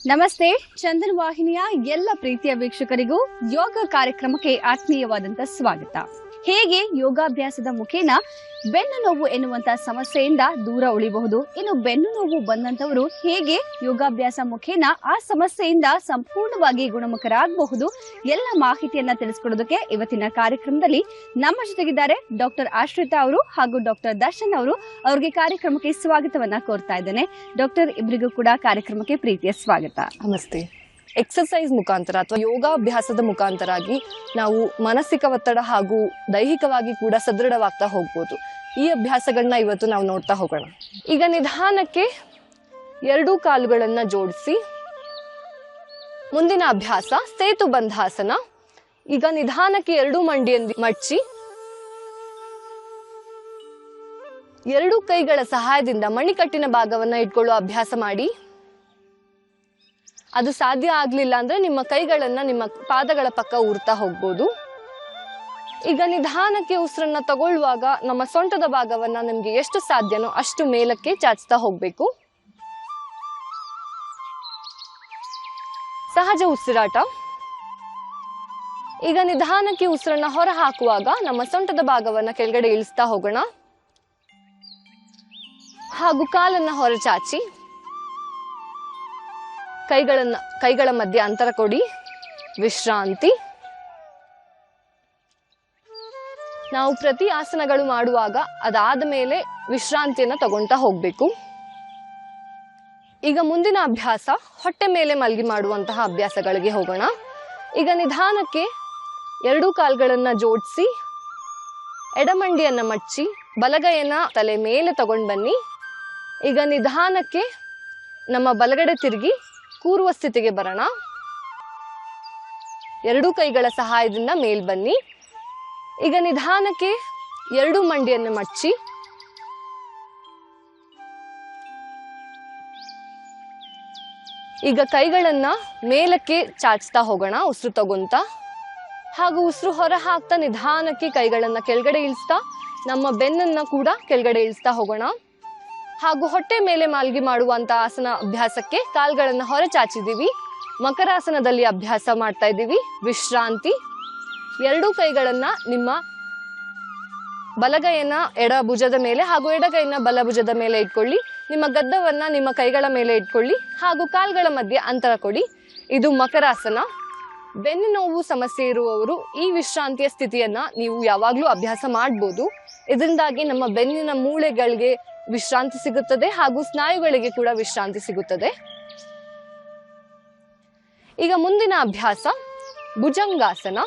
ನಮಸ್ತೆ. ಚಂದನ್ ವಾಹಿನಿಯ ಎಲ್ಲ ಪ್ರೀತಿಯ ವೀಕ್ಷಕರಿಗೂ ಯೋಗ ಕಾರ್ಯಕ್ರಮಕ್ಕೆ ಆತ್ಮೀಯವಾದಂತ ಸ್ವಾಗತ. ಹೇಗೆ ಯೋಗಾಭ್ಯಾಸದ ಮುಖೇನ ಬೆನ್ನು ನೋವು ಎನ್ನುವಂತ ಸಮಸ್ಯೆಯಿಂದ ದೂರ ಉಳಿಬಹುದು, ಇನ್ನು ಬೆನ್ನು ನೋವು ಬಂದಂತವರು ಹೇಗೆ ಯೋಗಾಭ್ಯಾಸ ಮುಖೇನ ಆ ಸಮಸ್ಯೆಯಿಂದ ಸಂಪೂರ್ಣವಾಗಿ ಗುಣಮುಖರಾಗಬಹುದು, ಎಲ್ಲ ಮಾಹಿತಿಯನ್ನ ತಿಳಿಸ್ಕೊಡೋದಕ್ಕೆ ಇವತ್ತಿನ ಕಾರ್ಯಕ್ರಮದಲ್ಲಿ ನಮ್ಮ ಜೊತೆಗಿದ್ದಾರೆ ಡಾಕ್ಟರ್ ಆಶ್ರಿತಾ ಅವರು ಹಾಗೂ ಡಾಕ್ಟರ್ ದರ್ಶನ್ ಅವರು. ಅವ್ರಿಗೆ ಕಾರ್ಯಕ್ರಮಕ್ಕೆ ಸ್ವಾಗತವನ್ನ ಕೋರ್ತಾ ಇದ್ದೇನೆ. ಡಾಕ್ಟರ್, ಇಬ್ಬರಿಗೂ ಕೂಡ ಕಾರ್ಯಕ್ರಮಕ್ಕೆ ಪ್ರೀತಿಯ ಸ್ವಾಗತ. ನಮಸ್ತೆ. ಎಕ್ಸರ್ಸೈಸ್ ಮುಖಾಂತರ ಅಥವಾ ಯೋಗಾಭ್ಯಾಸದ ಮುಖಾಂತರಾಗಿ ನಾವು ಮಾನಸಿಕ ಒತ್ತಡ ಹಾಗೂ ದೈಹಿಕವಾಗಿ ಕೂಡ ಸದೃಢವಾಗ್ತಾ ಹೋಗ್ಬೋದು. ಈ ಅಭ್ಯಾಸಗಳನ್ನ ಇವತ್ತು ನಾವು ನೋಡ್ತಾ ಹೋಗೋಣ. ಈಗ ನಿಧಾನಕ್ಕೆ ಎರಡೂ ಕಾಲುಗಳನ್ನ ಜೋಡಿಸಿ ಮುಂದಿನ ಅಭ್ಯಾಸ ಸೇತು ಬಂಧಾಸನ. ಈಗ ನಿಧಾನಕ್ಕೆ ಎರಡೂ ಮಂಡಿಯನ್ನು ಮಡಚಿ ಎರಡೂ ಕೈಗಳ ಸಹಾಯದಿಂದ ಮಣಿಕಟ್ಟಿನ ಭಾಗವನ್ನ ಇಟ್ಕೊಳ್ಳೋ ಅಭ್ಯಾಸ ಮಾಡಿ. ಅದು ಸಾಧ್ಯ ಆಗ್ಲಿಲ್ಲ ಅಂದ್ರೆ ನಿಮ್ಮ ಕೈಗಳನ್ನ ನಿಮ್ಮ ಪಾದಗಳ ಪಕ್ಕ ಊರ್ತಾ ಹೋಗ್ಬೋದು. ಈಗ ನಿಧಾನಕ್ಕೆ ಉಸಿರನ್ನ ತಗೊಳ್ಳುವಾಗ ನಮ್ಮ ಸೊಂಟದ ಭಾಗವನ್ನ ನಮ್ಗೆ ಎಷ್ಟು ಸಾಧ್ಯನೋ ಅಷ್ಟು ಮೇಲಕ್ಕೆ ಚಾಚ್ತಾ ಹೋಗ್ಬೇಕು. ಸಹಜ ಉಸಿರಾಟ. ಈಗ ನಿಧಾನಕ್ಕೆ ಉಸಿರನ್ನ ಹೊರ ಹಾಕುವಾಗ ನಮ್ಮ ಸೊಂಟದ ಭಾಗವನ್ನ ಕೆಳಗಡೆ ಇಳಿಸ್ತಾ ಹೋಗೋಣ ಹಾಗೂ ಕಾಲನ್ನ ಹೊರ ಚಾಚಿ ಕೈಗಳ ಮಧ್ಯೆ ಅಂತರ ಕೊಡಿ. ವಿಶ್ರಾಂತಿ. ನಾವು ಪ್ರತಿ ಆಸನಗಳು ಮಾಡುವಾಗ ಅದಾದ ಮೇಲೆ ವಿಶ್ರಾಂತಿಯನ್ನ ತಗೊಂತಾ ಹೋಗ್ಬೇಕು. ಈಗ ಮುಂದಿನ ಅಭ್ಯಾಸ ಹೊಟ್ಟೆ ಮೇಲೆ ಮಲಗಿ ಮಾಡುವಂತಹ ಅಭ್ಯಾಸಗಳಿಗೆ ಹೋಗೋಣ. ಈಗ ನಿಧಾನಕ್ಕೆ ಎರಡೂ ಕಾಲ್ಗಳನ್ನ ಜೋಡಿಸಿ ಎಡಮಂಡಿಯನ್ನ ಮಚ್ಚಿ ಬಲಗೈಯನ್ನ ತಲೆ ಮೇಲೆ ತಗೊಂಡು ಬನ್ನಿ. ಈಗ ನಿಧಾನಕ್ಕೆ ನಮ್ಮ ಬಲಗಡೆ ತಿರುಗಿ ಕೂರುವ ಸ್ಥಿತಿಗೆ ಬರೋಣ. ಎರಡೂ ಕೈಗಳ ಸಹಾಯದಿಂದ ಮೇಲ್ ಬನ್ನಿ. ಈಗ ನಿಧಾನಕ್ಕೆ ಎರಡೂ ಮಂಡಿಯನ್ನು ಮಡಚಿ ಈಗ ಕೈಗಳನ್ನ ಮೇಲಕ್ಕೆ ಚಾಚ್ತಾ ಹೋಗೋಣ ಉಸಿರು ತಗೊಂತ, ಹಾಗೂ ಉಸಿರು ಹೊರ ಹಾಕ್ತಾ ನಿಧಾನಕ್ಕೆ ಕೈಗಳನ್ನ ಕೆಳಗಡೆ ಇಳಿಸ್ತಾ ನಮ್ಮ ಬೆನ್ನನ್ನ ಕೂಡ ಕೆಳಗಡೆ ಇಳಿಸ್ತಾ ಹೋಗೋಣ. ಹಾಗೂ ಹೊಟ್ಟೆ ಮೇಲೆ ಮಾಲ್ಗಿ ಮಾಡುವಂತ ಆಸನ ಅಭ್ಯಾಸಕ್ಕೆ ಕಾಲ್ಗಳನ್ನ ಹೊರ ಚಾಚಿದೀವಿ. ಮಕರಾಸನದಲ್ಲಿ ಅಭ್ಯಾಸ ಮಾಡ್ತಾ ಇದ್ದೀವಿ. ವಿಶ್ರಾಂತಿ. ಎರಡೂ ಕೈಗಳನ್ನ ನಿಮ್ಮ ಬಲಗೈಯನ್ನ ಎಡ ಭುಜದ ಮೇಲೆ ಹಾಗೂ ಎಡಗೈಯನ್ನ ಬಲ ಭುಜದ ಮೇಲೆ ಇಟ್ಕೊಳ್ಳಿ. ನಿಮ್ಮ ಗದ್ದವನ್ನ ನಿಮ್ಮ ಕೈಗಳ ಮೇಲೆ ಇಟ್ಕೊಳ್ಳಿ ಹಾಗೂ ಕಾಲ್ಗಳ ಮಧ್ಯೆ ಅಂತರ ಕೊಡಿ. ಇದು ಮಕರಾಸನ. ಬೆನ್ನು ನೋವು ಸಮಸ್ಯೆ ಇರುವವರು ಈ ವಿಶ್ರಾಂತಿಯ ಸ್ಥಿತಿಯನ್ನ ನೀವು ಯಾವಾಗ್ಲೂ ಅಭ್ಯಾಸ ಮಾಡ್ಬೋದು. ಇದರಿಂದಾಗಿ ನಮ್ಮ ಬೆನ್ನಿನ ಮೂಳೆಗಳಿಗೆ ವಿಶ್ರಾಂತಿ ಸಿಗುತ್ತದೆ ಹಾಗೂ ಸ್ನಾಯುಗಳಿಗೆ ಕೂಡ ವಿಶ್ರಾಂತಿ ಸಿಗುತ್ತದೆ. ಈಗ ಮುಂದಿನ ಅಭ್ಯಾಸ ಭುಜಂಗಾಸನ.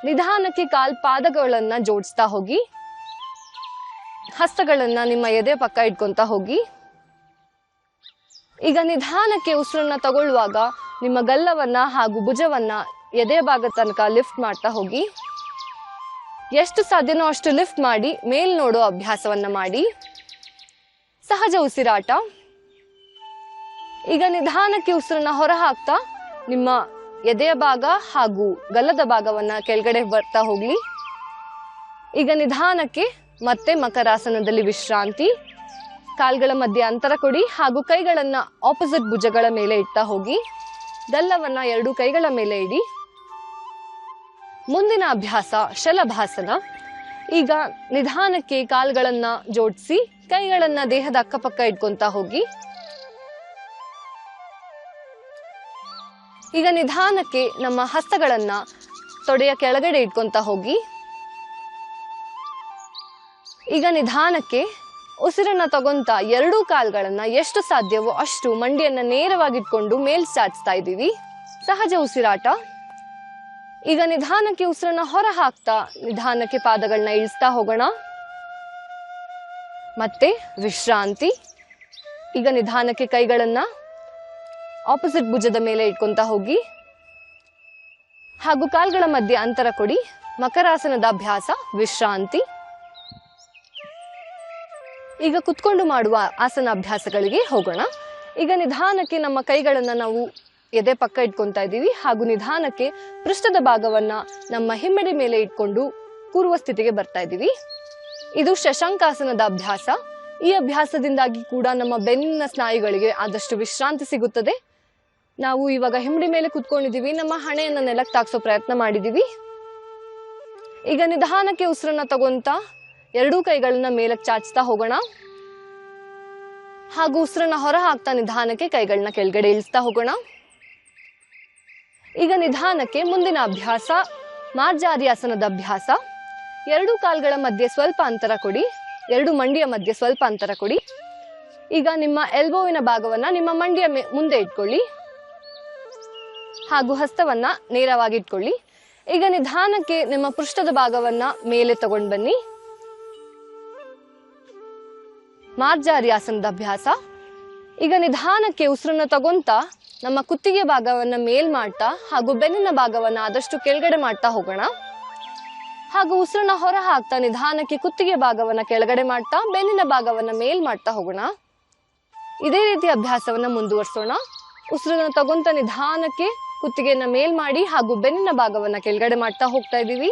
ನಿಧಾನಕ್ಕೆ ಪಾದಗಳನ್ನ ಜೋಡಿಸ್ತಾ ಹೋಗಿ, ಹಸ್ತಗಳನ್ನ ನಿಮ್ಮ ಎದೆ ಪಕ್ಕ ಇಟ್ಕೊಂತ ಹೋಗಿ. ಈಗ ನಿಧಾನಕ್ಕೆ ಉಸಿರನ್ನ ತಗೊಳ್ಳುವಾಗ ನಿಮ್ಮ ಗಲ್ಲವನ್ನ ಹಾಗೂ ಭುಜವನ್ನ ಎದೆ ಭಾಗ ತನಕ ಲಿಫ್ಟ್ ಮಾಡ್ತಾ ಹೋಗಿ. ಎಷ್ಟು ಸಾಧ್ಯನೋ ಅಷ್ಟು ಲಿಫ್ಟ್ ಮಾಡಿ ಮೇಲ್ ನೋಡೋ ಅಭ್ಯಾಸವನ್ನ ಮಾಡಿ. ಸಹಜ ಉಸಿರಾಟ. ಈಗ ನಿಧಾನಕ್ಕೆ ಉಸಿರನ್ನ ಹೊರ ಹಾಕ್ತಾ ನಿಮ್ಮ ಎದೆಯ ಭಾಗ ಹಾಗೂ ಗಲ್ಲದ ಭಾಗವನ್ನ ಕೆಳಗಡೆ ಬರ್ತಾ ಹೋಗ್ಲಿ. ಈಗ ನಿಧಾನಕ್ಕೆ ಮತ್ತೆ ಮಕರಾಸನದಲ್ಲಿ ವಿಶ್ರಾಂತಿ. ಕಾಲ್ಗಳ ಮಧ್ಯೆ ಅಂತರ ಕೊಡಿ ಹಾಗೂ ಕೈಗಳನ್ನ ಆಪೋಸಿಟ್ ಭುಜಗಳ ಮೇಲೆ ಇಡ್ತಾ ಹೋಗಿ. ಗಲ್ಲವನ್ನ ಎರಡೂ ಕೈಗಳ ಮೇಲೆ ಇಡಿ. ಮುಂದಿನ ಅಭ್ಯಾಸ ಶಲಭಾಸನ. ಈಗ ನಿಧಾನಕ್ಕೆ ಕಾಲ್ಗಳನ್ನ ಜೋಡಿಸಿ ಕೈಗಳನ್ನ ದೇಹದ ಅಕ್ಕಪಕ್ಕ ಇಟ್ಕೊಂತ ಹೋಗಿ. ಈಗ ನಿಧಾನಕ್ಕೆ ನಮ್ಮ ಹಸ್ತಗಳನ್ನ ತೊಡೆಯ ಕೆಳಗಡೆ ಇಟ್ಕೊಂತ ಹೋಗಿ. ಈಗ ನಿಧಾನಕ್ಕೆ ಉಸಿರನ್ನ ತಗೊಂತ ಎರಡೂ ಕಾಲ್ಗಳನ್ನ ಎಷ್ಟು ಸಾಧ್ಯವೋ ಅಷ್ಟು ಮಂಡಿಯನ್ನ ನೇರವಾಗಿಟ್ಕೊಂಡು ಮೇಲ್ ಚಾಚ್ತಾ ಇದ್ದೀವಿ. ಸಹಜ ಉಸಿರಾಟ. ಈಗ ನಿಧಾನಕ್ಕೆ ಉಸಿರನ್ನ ಹೊರ ಹಾಕ್ತಾ ನಿಧಾನಕ್ಕೆ ಪಾದಗಳನ್ನ ಇಳಿಸ್ತಾ ಹೋಗೋಣ. ಮತ್ತೆ ವಿಶ್ರಾಂತಿ. ಈಗ ನಿಧಾನಕ್ಕೆ ಕೈಗಳನ್ನ ಆಪೋಸಿಟ್ ಭುಜದ ಮೇಲೆ ಇಟ್ಕೊಂತ ಹೋಗಿ ಹಾಗೂ ಕಾಲ್ಗಳ ಮಧ್ಯೆ ಅಂತರ ಕೊಡಿ. ಮಕರಾಸನದ ಅಭ್ಯಾಸ ವಿಶ್ರಾಂತಿ. ಈಗ ಕುತ್ಕೊಂಡು ಮಾಡುವ ಆಸನ ಅಭ್ಯಾಸಗಳಿಗೆ ಹೋಗೋಣ. ಈಗ ನಿಧಾನಕ್ಕೆ ನಮ್ಮ ಕೈಗಳನ್ನು ನಾವು ಎದೆ ಪಕ್ಕ ಇಟ್ಕೊತಾ ಇದ್ದೀವಿ ಹಾಗೂ ನಿಧಾನಕ್ಕೆ ಪೃಷ್ಠದ ಭಾಗವನ್ನ ನಮ್ಮ ಹಿಮ್ಮಡಿ ಮೇಲೆ ಇಟ್ಕೊಂಡು ಕೂರುವ ಸ್ಥಿತಿಗೆ ಬರ್ತಾ ಇದ್ದೀವಿ. ಇದು ಶಶಾಂಕಾಸನದ ಅಭ್ಯಾಸ. ಈ ಅಭ್ಯಾಸದಿಂದಾಗಿ ಕೂಡ ನಮ್ಮ ಬೆನ್ನಿನ ಸ್ನಾಯುಗಳಿಗೆ ಆದಷ್ಟು ವಿಶ್ರಾಂತಿ ಸಿಗುತ್ತದೆ. ನಾವು ಇವಾಗ ಹಿಮ್ಮಡಿ ಮೇಲೆ ಕುತ್ಕೊಂಡಿದ್ದೀವಿ, ನಮ್ಮ ಹಣೆಯನ್ನು ನೆಲಕ್ಕೆ ತಾಕ್ಸೋ ಪ್ರಯತ್ನ ಮಾಡಿದ್ದೀವಿ. ಈಗ ನಿಧಾನಕ್ಕೆ ಉಸಿರನ್ನ ತಗೊಂತ ಎರಡೂ ಕೈಗಳನ್ನ ಮೇಲಕ್ಕೆ ಚಾಚ್ತಾ ಹೋಗೋಣ ಹಾಗೂ ಉಸಿರನ್ನ ಹೊರ ಹಾಕ್ತಾ ನಿಧಾನಕ್ಕೆ ಕೈಗಳನ್ನ ಕೆಳಗಡೆ ಇಳಿಸ್ತಾ ಹೋಗೋಣ. ಈಗ ನಿಧಾನಕ್ಕೆ ಮುಂದಿನ ಅಭ್ಯಾಸ ಮಾರ್ಜಾರಿಯಾಸನದ ಅಭ್ಯಾಸ. ಎರಡು ಕಾಲ್ಗಳ ಮಧ್ಯೆ ಸ್ವಲ್ಪ ಅಂತರ ಕೊಡಿ, ಎರಡು ಮಂಡಿಯ ಮಧ್ಯೆ ಸ್ವಲ್ಪ ಅಂತರ ಕೊಡಿ. ಈಗ ನಿಮ್ಮ ಎಲ್ಬೋವಿನ ಭಾಗವನ್ನ ನಿಮ್ಮ ಮಂಡಿಯ ಮುಂದೆ ಇಟ್ಕೊಳ್ಳಿ ಹಾಗೂ ಹಸ್ತವನ್ನ ನೇರವಾಗಿ ಇಟ್ಕೊಳ್ಳಿ. ಈಗ ನಿಧಾನಕ್ಕೆ ನಿಮ್ಮ ಪೃಷ್ಠದ ಭಾಗವನ್ನ ಮೇಲೆ ತಗೊಂಡು ಬನ್ನಿ. ಮಾರ್ಜಾರಿಯಾಸನದ ಅಭ್ಯಾಸ. ಈಗ ನಿಧಾನಕ್ಕೆ ಉಸಿರನ್ನ ತಗೊಂತ ನಮ್ಮ ಕುತ್ತಿಗೆ ಭಾಗವನ್ನ ಮೇಲ್ ಮಾಡ್ತಾ ಹಾಗೂ ಬೆನ್ನಿನ ಭಾಗವನ್ನ ಆದಷ್ಟು ಕೆಳಗಡೆ ಮಾಡ್ತಾ ಹೋಗೋಣ ಹಾಗೂ ಉಸಿರನ್ನ ಹೊರ ಹಾಕ್ತಾ ನಿಧಾನಕ್ಕೆ ಕುತ್ತಿಗೆ ಭಾಗವನ್ನ ಕೆಳಗಡೆ ಮಾಡ್ತಾ ಬೆನ್ನಿನ ಭಾಗವನ್ನ ಮೇಲ್ ಮಾಡ್ತಾ ಹೋಗೋಣ. ಇದೇ ರೀತಿ ಅಭ್ಯಾಸವನ್ನ ಮುಂದುವರಿಸೋಣ. ಉಸಿರನ್ನ ತಗೊಂತ ನಿಧಾನಕ್ಕೆ ಕುತ್ತಿಗೆಯನ್ನ ಮೇಲ್ ಮಾಡಿ ಹಾಗೂ ಬೆನ್ನಿನ ಭಾಗವನ್ನ ಕೆಳಗಡೆ ಮಾಡ್ತಾ ಹೋಗ್ತಾ ಇದ್ದೀವಿ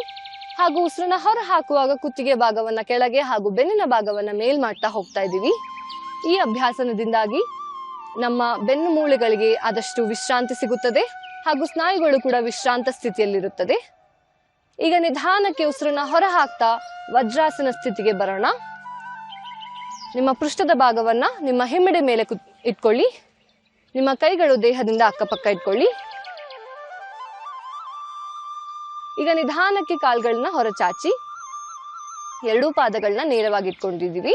ಹಾಗೂ ಉಸಿರನ್ನ ಹೊರ ಹಾಕುವಾಗ ಕುತ್ತಿಗೆ ಭಾಗವನ್ನ ಕೆಳಗೆ ಹಾಗೂ ಬೆನ್ನಿನ ಭಾಗವನ್ನ ಮೇಲ್ ಮಾಡ್ತಾ ಹೋಗ್ತಾ ಇದ್ದೀವಿ. ಈ ಅಭ್ಯಾಸದಿಂದಾಗಿ ನಮ್ಮ ಬೆನ್ನು ಮೂಳೆಗಳಿಗೆ ಆದಷ್ಟು ವಿಶ್ರಾಂತಿ ಸಿಗುತ್ತದೆ ಹಾಗೂ ಸ್ನಾಯುಗಳು ಕೂಡ ವಿಶ್ರಾಂತ ಸ್ಥಿತಿಯಲ್ಲಿರುತ್ತದೆ. ಈಗ ನಿಧಾನಕ್ಕೆ ಉಸಿರನ್ನ ಹೊರ ಹಾಕ್ತಾ ವಜ್ರಾಸನ ಸ್ಥಿತಿಗೆ ಬರೋಣ. ನಿಮ್ಮ ಪೃಷ್ಠದ ಭಾಗವನ್ನ ನಿಮ್ಮ ಹಿಮ್ಮಡಿ ಮೇಲೆ ಇಟ್ಕೊಳ್ಳಿ. ನಿಮ್ಮ ಕೈಗಳು ದೇಹದಿಂದ ಅಕ್ಕಪಕ್ಕ ಇಟ್ಕೊಳ್ಳಿ. ಈಗ ನಿಧಾನಕ್ಕೆ ಕಾಲ್ಗಳನ್ನ ಹೊರಚಾಚಿ ಎರಡೂ ಪಾದಗಳನ್ನ ನೇರವಾಗಿ ಇಟ್ಕೊಂಡಿದ್ದೀವಿ.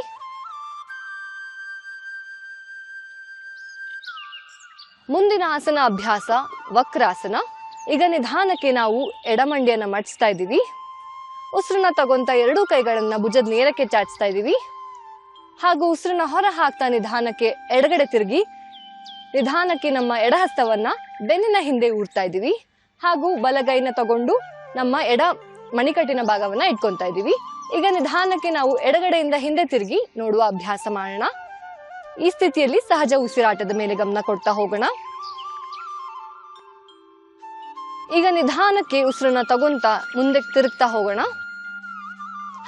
ಮುಂದಿನ ಆಸನ ಅಭ್ಯಾಸ ವಕ್ರಾಸನ. ಈಗ ನಿಧಾನಕ್ಕೆ ನಾವು ಎಡಮಂಡಿಯನ್ನ ಮಡಿಸ್ತಾ ಇದ್ದೀವಿ. ಉಸಿರನ್ನ ತಗೊಂತ ಎರಡೂ ಕೈಗಳನ್ನ ಭುಜದ ನೇರಕ್ಕೆ ಚಾಚ್ತಾ ಇದ್ದೀವಿ ಹಾಗೂ ಉಸಿರನ್ನ ಹೊರ ಹಾಕ್ತಾ ನಿಧಾನಕ್ಕೆ ಎಡಗಡೆ ತಿರುಗಿ ನಿಧಾನಕ್ಕೆ ನಮ್ಮ ಎಡಹಸ್ತವನ್ನ ಬೆನ್ನಿನ ಹಿಂದೆ ಊರ್ತಾ ಇದ್ದೀವಿ ಹಾಗೂ ಬಲಗೈನ ತಗೊಂಡು ನಮ್ಮ ಎಡ ಮಣಿಕಟ್ಟಿನ ಭಾಗವನ್ನ ಇಟ್ಕೊತಾ ಇದ್ದೀವಿ. ಈಗ ನಿಧಾನಕ್ಕೆ ನಾವು ಎಡಗಡೆಯಿಂದ ಹಿಂದೆ ತಿರುಗಿ ನೋಡುವ ಅಭ್ಯಾಸ ಮಾಡೋಣ. ಈ ಸ್ಥಿತಿಯಲ್ಲಿ ಸಹಜ ಉಸಿರಾಟದ ಮೇಲೆ ಗಮನ ಕೊಡ್ತಾ ಹೋಗೋಣ. ಈಗ ನಿಧಾನಕ್ಕೆ ಉಸಿರನ್ನ ತಗೊಂತ ಮುಂದೆ ತಿರುಗ್ತಾ ಹೋಗೋಣ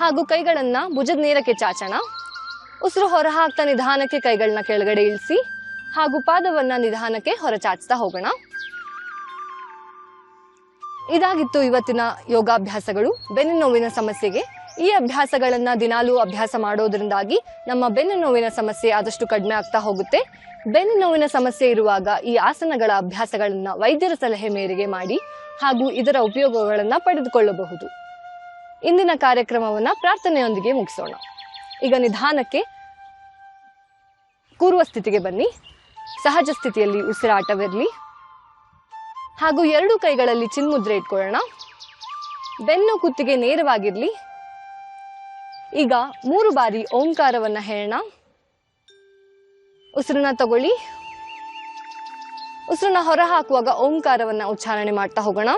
ಹಾಗೂ ಕೈಗಳನ್ನ ಭುಜದ ನೇರಕ್ಕೆ ಚಾಚೋಣ. ಉಸಿರು ಹೊರ ಹಾಕ್ತಾ ನಿಧಾನಕ್ಕೆ ಕೈಗಳನ್ನ ಕೆಳಗಡೆ ಇಳಿಸಿ ಹಾಗೂ ಪಾದವನ್ನ ನಿಧಾನಕ್ಕೆ ಹೊರ ಚಾಚ್ತಾ ಹೋಗೋಣ. ಇದಾಗಿತ್ತು ಇವತ್ತಿನ ಯೋಗಾಭ್ಯಾಸಗಳು ಬೆನ್ನು ನೋವಿನ ಸಮಸ್ಯೆಗೆ. ಈ ಅಭ್ಯಾಸಗಳನ್ನ ದಿನಾಲೂ ಅಭ್ಯಾಸ ಮಾಡೋದ್ರಿಂದಾಗಿ ನಮ್ಮ ಬೆನ್ನು ನೋವಿನ ಸಮಸ್ಯೆ ಆದಷ್ಟು ಕಡಿಮೆ ಆಗ್ತಾ ಹೋಗುತ್ತೆ. ಬೆನ್ನು ನೋವಿನ ಸಮಸ್ಯೆ ಇರುವಾಗ ಈ ಆಸನಗಳ ಅಭ್ಯಾಸಗಳನ್ನ ವೈದ್ಯರ ಸಲಹೆ ಮೇರೆಗೆ ಮಾಡಿ ಹಾಗೂ ಇದರ ಉಪಯೋಗಗಳನ್ನ ಪಡೆದುಕೊಳ್ಳಬಹುದು. ಇಂದಿನ ಕಾರ್ಯಕ್ರಮವನ್ನ ಪ್ರಾರ್ಥನೆಯೊಂದಿಗೆ ಮುಗಿಸೋಣ. ಈಗ ನಿಧಾನಕ್ಕೆ ಕೂರುವ ಸ್ಥಿತಿಗೆ ಬನ್ನಿ. ಸಹಜ ಸ್ಥಿತಿಯಲ್ಲಿ ಉಸಿರಾಟವಿರಲಿ ಹಾಗೂ ಎರಡು ಕೈಗಳಲ್ಲಿ ಚಿನ್ಮುದ್ರೆ ಇಟ್ಕೊಳ್ಳೋಣ. ಬೆನ್ನು ಕುತ್ತಿಗೆ ನೇರವಾಗಿರ್ಲಿ. ಈಗ 3 ಬಾರಿ ಓಂಕಾರವನ್ನ ಹೇಳೋಣ. ಉಸಿರನ್ನ ತಗೊಳ್ಳಿ. ಉಸಿರನ್ನ ಹೊರ ಹಾಕುವಾಗ ಓಂಕಾರವನ್ನ ಉಚ್ಚಾರಣೆ ಮಾಡ್ತಾ ಹೋಗೋಣ.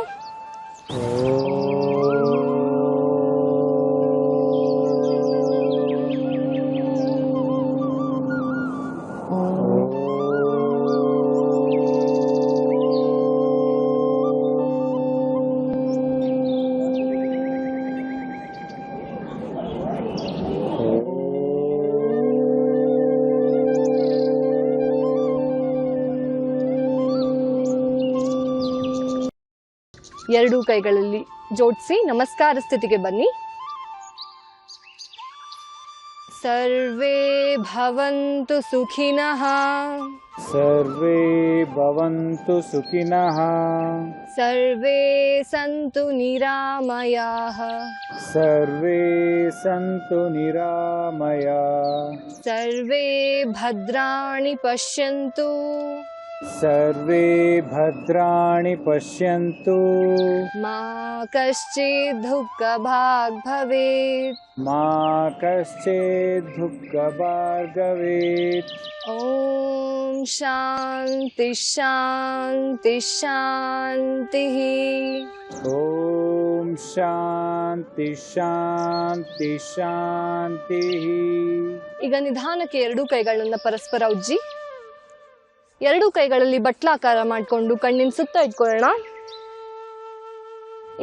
ಎರಡೂ ಕೈಗಳಲ್ಲಿ ಜೋಡಿಸಿ ನಮಸ್ಕಾರ ಸ್ಥಿತಿಗೆ ಬನ್ನಿ. ಸರ್ವೇ ಭವಂತು ಸುಖಿನಃ. ಸರ್ವೇ ಭವಂತು ಸುಖಿನಃ. ಸರ್ವೇ ಸಂತು ನಿರಾಮಯಾಃ. ಸರ್ವೇ ಸಂತು ನಿರಾಮಯಾಃ. ಸರ್ವೇ ಭದ್ರಾಣಿ ಪಶ್ಯಂತು. ಸರ್ವೇ ಭದ್ರಾಣಿ ಪಶ್ಯಂತು. ಮಾ ಕಶ್ಚಿತ್ ದುಃಖ ಭಾಗ್ ಭವೇತ್. ಮಾ ಕಶ್ಚಿತ್ ದುಃಖ ಭಾಗ್ ಭವೇತ್. ಓಂ ಶಾಂತಿ ಶಾಂತಿ ಶಾಂತಿ. ಶಾಂತಿ ಶಾಂತಿ ಶಾಂತಿ. ಈಗ ನಿಧಾನಕ್ಕೆ ಎರಡೂ ಕೈಗಳನ್ನ ಪರಸ್ಪರ ಉಜ್ಜಿ ಎರಡೂ ಕೈಗಳಲ್ಲಿ ಬಟ್ಲಾಕಾರ ಮಾಡಿಕೊಂಡು ಕಣ್ಣಿನ ಸುತ್ತ ಇಟ್ಕೊಳ್ಳೋಣ.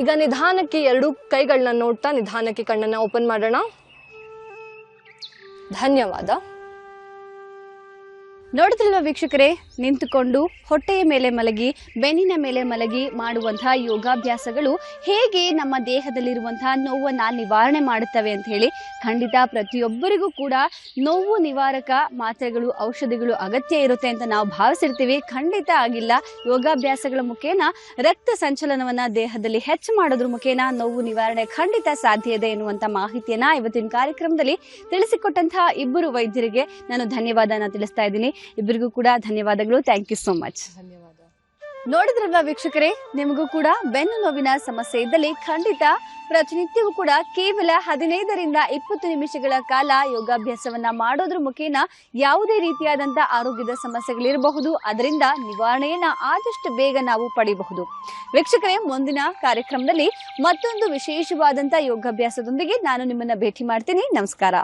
ಈಗ ನಿಧಾನಕ್ಕೆ ಎರಡೂ ಕೈಗಳನ್ನ ನೋಡ್ತಾ ನಿಧಾನಕ್ಕೆ ಕಣ್ಣನ್ನ ಓಪನ್ ಮಾಡೋಣ. ಧನ್ಯವಾದ. ನೋಡಿದ್ರಲ್ವ ವೀಕ್ಷಕರೇ, ನಿಂತುಕೊಂಡು ಹೊಟ್ಟೆಯ ಮೇಲೆ ಮಲಗಿ ಬೆನ್ನಿನ ಮೇಲೆ ಮಲಗಿ ಮಾಡುವಂತಹ ಯೋಗಾಭ್ಯಾಸಗಳು ಹೇಗೆ ನಮ್ಮ ದೇಹದಲ್ಲಿರುವಂತಹ ನೋವನ್ನು ನಿವಾರಣೆ ಮಾಡುತ್ತವೆ ಅಂತ ಹೇಳಿ. ಖಂಡಿತ ಪ್ರತಿಯೊಬ್ಬರಿಗೂ ಕೂಡ ನೋವು ನಿವಾರಕ ಮಾತ್ರೆಗಳು ಔಷಧಿಗಳು ಅಗತ್ಯ ಇರುತ್ತೆ ಅಂತ ನಾವು ಭಾವಿಸಿರ್ತೀವಿ. ಖಂಡಿತ ಆಗಿಲ್ಲ. ಯೋಗಾಭ್ಯಾಸಗಳ ಮುಖೇನ ರಕ್ತ ಸಂಚಲನವನ್ನ ದೇಹದಲ್ಲಿ ಹೆಚ್ಚು ಮಾಡೋದ್ರ ಮುಖೇನ ನೋವು ನಿವಾರಣೆ ಖಂಡಿತ ಸಾಧ್ಯ ಇದೆ ಎನ್ನುವಂತ ಮಾಹಿತಿಯನ್ನ ಇವತ್ತಿನ ಕಾರ್ಯಕ್ರಮದಲ್ಲಿ ತಿಳಿಸಿಕೊಟ್ಟಂತಹ ಇಬ್ಬರು ವೈದ್ಯರಿಗೆ ನಾನು ಧನ್ಯವಾದನ ತಿಳಿಸ್ತಾ ಇದ್ದೀನಿ. ಇಬ್ಬರಿಗೂ ಕೂಡ ಧನ್ಯವಾದಗಳು. Thank you so much. ನೋಡಿದ್ರಲ್ವ ವೀಕ್ಷಕರೇ, ನಿಮಗೂ ಕೂಡ ಬೆನ್ನು ನೋವಿನ ಸಮಸ್ಯೆ ಇದ್ದಲ್ಲಿ ಖಂಡಿತ ಪ್ರತಿನಿತ್ಯವೂ ಕೂಡ ಕೇವಲ 15 ರಿಂದ 20 ನಿಮಿಷಗಳ ಕಾಲ ಯೋಗಾಭ್ಯಾಸವನ್ನ ಮಾಡೋದ್ರ ಮುಖೇನ ಯಾವುದೇ ರೀತಿಯಾದಂತ ಆರೋಗ್ಯದ ಸಮಸ್ಯೆಗಳಿರಬಹುದು, ಅದರಿಂದ ನಿವಾರಣೆಯನ್ನ ಆದಷ್ಟು ಬೇಗ ನಾವು ಪಡೆಯಬಹುದು. ವೀಕ್ಷಕರೇ, ಮುಂದಿನ ಕಾರ್ಯಕ್ರಮದಲ್ಲಿ ಮತ್ತೊಂದು ವಿಶೇಷವಾದಂತ ಯೋಗಾಭ್ಯಾಸದೊಂದಿಗೆ ನಾನು ನಿಮ್ಮನ್ನ ಭೇಟಿ ಮಾಡ್ತೀನಿ. ನಮಸ್ಕಾರ.